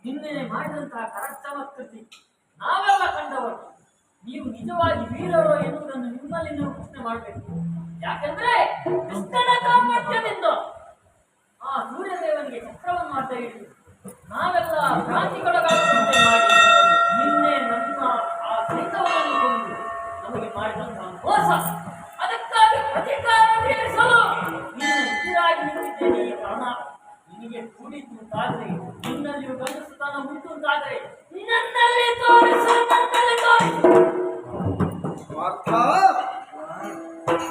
ನಿನ್ನೆ ಮಾಡಿದಂತಹ ಕರಚಮತ್ಕೃತಿ ನಾವೆಲ್ಲ ಕಂಡವರು. ನೀವು ನಿಜವಾಗಿ ವೀರರು ಎನ್ನುವುದನ್ನು ನಿಮ್ಮಲ್ಲಿ ನೀವು ಪ್ರಶ್ನೆ ಮಾಡಬೇಕು. ಯಾಕೆಂದ್ರೆ ಕೃಷ್ಣನ ಕಾಮಠ್ಯದಿಂದ ಆ ಸೂರ್ಯದೇವನಿಗೆ ಚಕ್ರವನ್ನು ಮಾಡ್ತಾ ಇದ್ದೀವಿ. ನಾವೆಲ್ಲ ಕ್ರಾಂತಿಗೊಳಗಾಗುವಂತೆ ಮಾಡಿ ನಿನ್ನೆ ನಮ್ಮ ಆ ಸೈನ್ಯವನ್ನು ಕೊಂದು ನಮಗೆ ಮಾಡಿದಂತಹ ಮೋಸ, ಅದಕ್ಕಾಗಿ ಪ್ರತಿಕಾರ ತೀರಿಸಲು ನಿನ್ನೆ ಎದುರಾಗಿ ನಿಂತಿದ್ದೇನೆ. ಈ ಕಾರಣ ನಿನಗೆ ಕೂಡಿತು ಅಂತಾದ್ರೆ, ನಿನ್ನಲ್ಲಿಯೂ ಗಂಡಸುತನ ಉಂಟು ಅಂತಾದ್ರೆ ನನ್ನಲ್ಲಿ ತೋರಿಸು, ನನ್ನಲ್ಲಿ ತೋರಿಸು.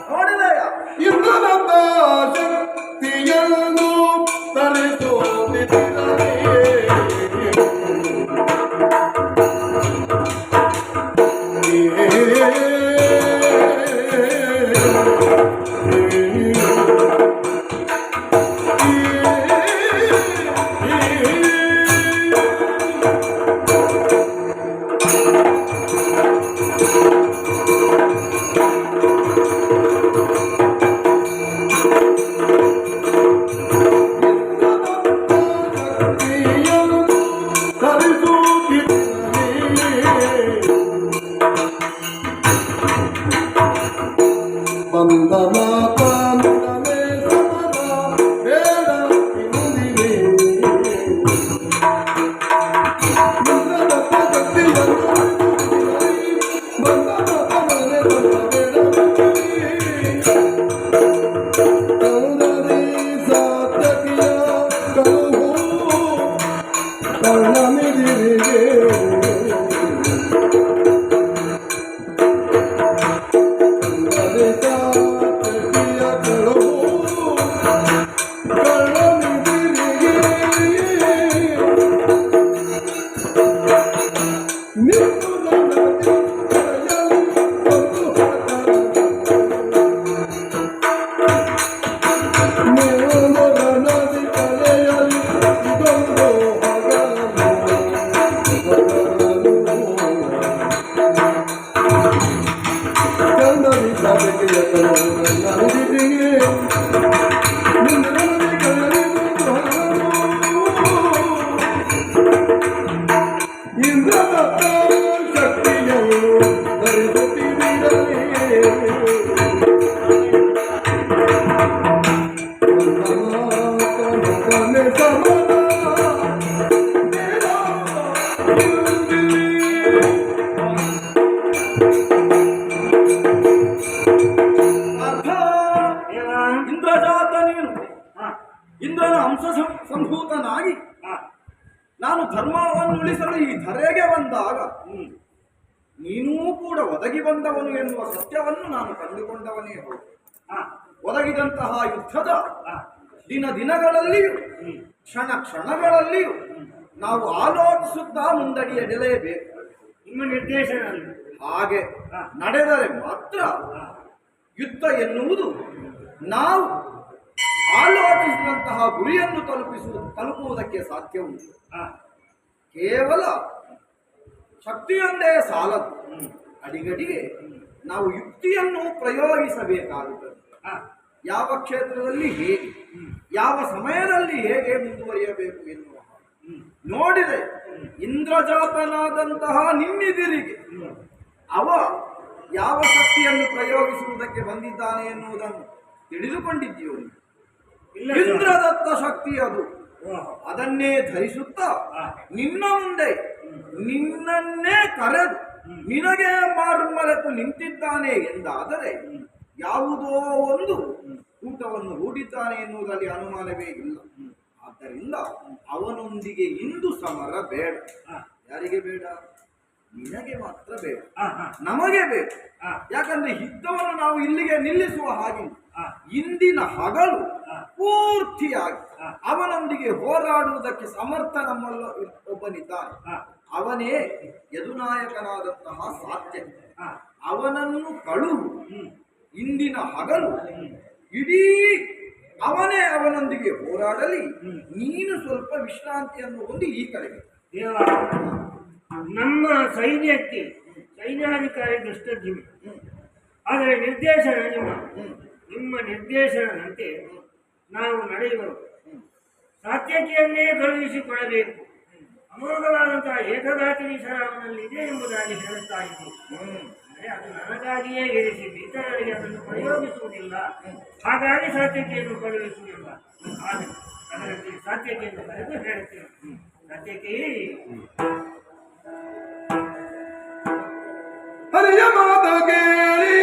ನೋಡಿದೆಯ ಇಂದ್ರನಂದ ಶಕ್ತಿಯನ್ನು ತರಿಸೋ ಇಂದ್ರನ ಅಂಶ ಸಂಭೂತನಾಗಿ ನಾನು ಧರ್ಮವನ್ನು ಉಳಿಸಲು ಈ ಧರೆಗೆ ಬಂದಾಗ ನೀನೂ ಕೂಡ ಒದಗಿ ಬಂದವನು ಎನ್ನುವ ಸತ್ಯವನ್ನು ನಾನು ಕಂಡುಕೊಂಡವನೇ ಹೌದು. ಒದಗಿದಂತಹ ಯುದ್ಧದ ದಿನಗಳಲ್ಲಿಯೂ ಕ್ಷಣ ಕ್ಷಣಗಳಲ್ಲಿಯೂ ನಾವು ಆಲೋಚಿಸುತ್ತಾ ಮುಂದಡಿಯಡಲೇಬೇಕು. ನಿಮ್ಮ ನಿರ್ದೇಶನ ಹಾಗೆ ನಡೆದರೆ ಮಾತ್ರ ಯುದ್ಧ ಎನ್ನುವುದು ನಾವು ಆಲೋಚಿಸಿದಂತಹ ಗುರಿಯನ್ನು ತಲುಪುವುದಕ್ಕೆ ಸಾಧ್ಯ ಉಂಟು. ಕೇವಲ ಶಕ್ತಿಯೊಂದೇ ಸಾಲದು, ಅಡಿಗಡಿಗೆ ನಾವು ಯುಕ್ತಿಯನ್ನು ಪ್ರಯೋಗಿಸಬೇಕಾಗುತ್ತದೆ. ಯಾವ ಕ್ಷೇತ್ರದಲ್ಲಿ ಹೇಗೆ, ಯಾವ ಸಮಯದಲ್ಲಿ ಹೇಗೆ ಮುಂದುವರಿಯಬೇಕು ಎನ್ನುವ ನೋಡಿದೆ. ಇಂದ್ರಜಾತನಾದಂತಹ ನಿನ್ನೆದಿರಿಗೆ ಅವ ಯಾವ ಶಕ್ತಿಯನ್ನು ಪ್ರಯೋಗಿಸುವುದಕ್ಕೆ ಬಂದಿದ್ದಾನೆ ಎನ್ನುವುದನ್ನು ತಿಳಿದುಕೊಂಡಿದ್ದೀಯೋ. ಇಂದ್ರದತ್ತ ಶಕ್ತಿ ಅದು. ಅದನ್ನೇ ಧರಿಸುತ್ತಾ ನಿನ್ನ ಮುಂದೆ ನಿನ್ನನ್ನೇ ಕರೆದು ನಿನಗೆ ಮಾರ್ಮರೆತು ನಿಂತಿದ್ದಾನೆ ಎಂದಾದರೆ ಯಾವುದೋ ಒಂದು ಮೈಕುಂಠವನ್ನು ಹೂಡಿದ್ದಾನೆ ಎನ್ನುವುದರಲ್ಲಿ ಅನುಮಾನವೇ ಇಲ್ಲ. ಆದ್ದರಿಂದ ಅವನೊಂದಿಗೆ ಇಂದು ಸಮರ ಬೇಡ. ಯಾರಿಗೆ ಬೇಡ? ನಿನಗೆ ಮಾತ್ರ ಬೇಡ, ನಮಗೆ ಬೇಕು. ಯಾಕಂದ್ರೆ ಯುದ್ಧವನ್ನು ನಾವು ಇಲ್ಲಿಗೆ ನಿಲ್ಲಿಸುವ ಹಾಗಿಲ್ಲ. ಇಂದಿನ ಹಗಲು ಪೂರ್ತಿಯಾಗಿ ಅವನೊಂದಿಗೆ ಹೋರಾಡುವುದಕ್ಕೆ ಸಮರ್ಥ ನಮ್ಮಲ್ಲ ಒಬ್ಬನಿದ್ದಾನೆ. ಅವನೇ ಯದುನಾಯಕನಾದಂತಹ ಸಾತ್ಯ. ಅವನನ್ನು ಕಳುಹು. ಇಂದಿನ ಹಗಲು ಇಡೀ ಅವನೊಂದಿಗೆ ಹೋರಾಡಲಿ. ನೀನು ಸ್ವಲ್ಪ ವಿಶ್ರಾಂತಿಯನ್ನು ಹೊಂದಿ ಈ ಕಡೆಗೆ. ದೇವ, ನಮ್ಮ ಸೈನ್ಯಕ್ಕೆ ಸೈನ್ಯಾಧಿಕಾರಿ ದೃಷ್ಟದ್ಯುಮ್ನ, ಆದರೆ ನಿರ್ದೇಶನ ನಿಮ್ಮ ನಿರ್ದೇಶನದಂತೆ ನಾವು ನಡೆಯುವರು. ಸಾತ್ಯಕಿಯನ್ನೇ ಕಳುಹಿಸಿಕೊಡಬೇಕು. ಅಮೋಘವಾದಂತಹ ಏಕದಾತಿನಿ ಶರಾವನಲ್ಲಿ ಇದೆ ಎಂಬುದಾಗಿ ಹೇಳುತ್ತಾ ಇದ್ದೀವಿ. ಅದು ನನಗಾಗಿಯೇ ಇರಿಸಿದ್ದು, ಇತರರಿಗೆ ಅದನ್ನು ಪ್ರಯೋಗಿಸುವುದಿಲ್ಲ. ಹಾಗಾಗಿ ಸಾತ್ಯಕಿಯನ್ನು ಕಳುಹಿಸುವುದಿಲ್ಲ. ಆದರೆ ಅದರಲ್ಲಿ ಸಾತ್ಯಕಿಯನ್ನು ಕರೆದು ಹೇಳುತ್ತೇವೆ. ಸಾತ್ಯಕಿ, ಹರಿಯ ಮಾತ ಕೇಳಿ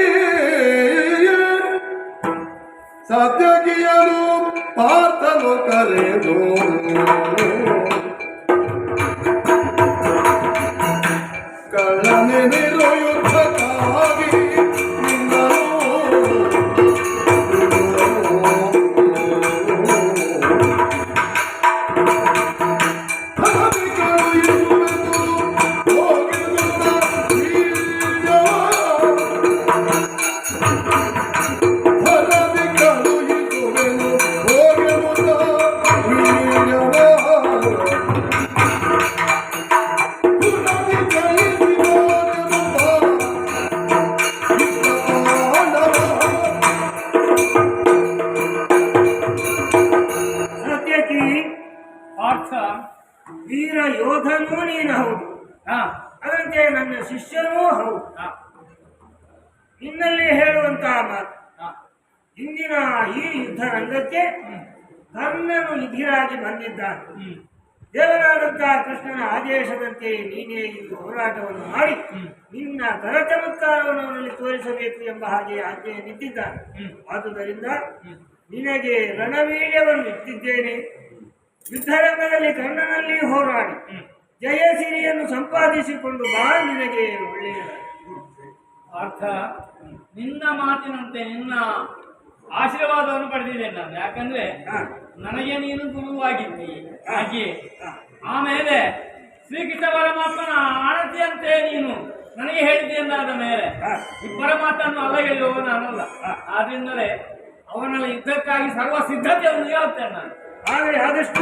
ಸತ್ಯಕಿಯನು ಪಾರ್ಥನು ಕರೆದು ಕಳ್ಳನೆನಿರು ಯುದ್ಧಕ್ಕಾಗಿ ನಿನ್ನನು ವೀರ ಯೋಧನೂ ನೀನು ಹೌದು, ಅದರಂತೆ ನನ್ನ ಶಿಷ್ಯನೂ ಹೌದು. ನಿನ್ನಲ್ಲಿ ಹೇಳುವಂತಹ ಮಾತು, ಇಂದಿನ ಈ ಯುದ್ಧ ರಂಗಕ್ಕೆ ಕರ್ಣನು ನಿಧಿರಾಗಿ ಬಂದಿದ್ದಾನೆ. ದೇವನಾದಂತಹ ಕೃಷ್ಣನ ಆದೇಶದಂತೆ ನೀನೇ ಇಂದು ಹೋರಾಟವನ್ನು ಮಾಡಿ ನಿನ್ನ ಕರಚಮತ್ಕಾರವನ್ನು ಅವನಲ್ಲಿ ತೋರಿಸಬೇಕು ಎಂಬ ಹಾಗೆ ಆಜ್ಞೆ ನಿಂತಿದ್ದಾನೆ. ಆದುದರಿಂದ ನಿನಗೆ ರಣವೀರ್ಯವನ್ನು ಇಟ್ಟಿದ್ದೇನೆ. ಯುದ್ಧರಂಗದಲ್ಲಿ ಕರ್ಣನಲ್ಲಿ ಹೋರಾಡಿ ಜಯಸಿರಿಯನ್ನು ಸಂಪಾದಿಸಿಕೊಂಡು ಬಾ. ನಿನಗೆ ಒಳ್ಳೆಯ ಅರ್ಥ. ನಿನ್ನ ಮಾತಿನಂತೆ ನಿನ್ನ ಆಶೀರ್ವಾದವನ್ನು ಪಡೆದಿದ್ದೇನೆ ನಾನು. ಯಾಕಂದ್ರೆ ನನಗೆ ನೀನು ಗುರುವಾಗಿದ್ದಿ. ಹಾಗೆ ಆಮೇಲೆ ಶ್ರೀಕೃಷ್ಣ ಪರಮಾತ್ಮನ ಆಣತಿಯಂತೆ ನೀನು ನನಗೆ ಹೇಳಿದ್ದೆ ಎಂದಾದ ಮೇಲೆ ಇಬ್ಬರ ಮಾತನ್ನು ಅಲ್ಲ ಹೇಳುವ ನಾನಲ್ಲ. ಆದ್ರಿಂದಲೇ ಅವನಲ್ಲಿ ಯುದ್ಧಕ್ಕಾಗಿ ಸರ್ವ ಸಿದ್ಧತೆಯನ್ನು ಹೇಳ್ತೇನೆ ನಾನು. ಆದರೆ ಆದಷ್ಟು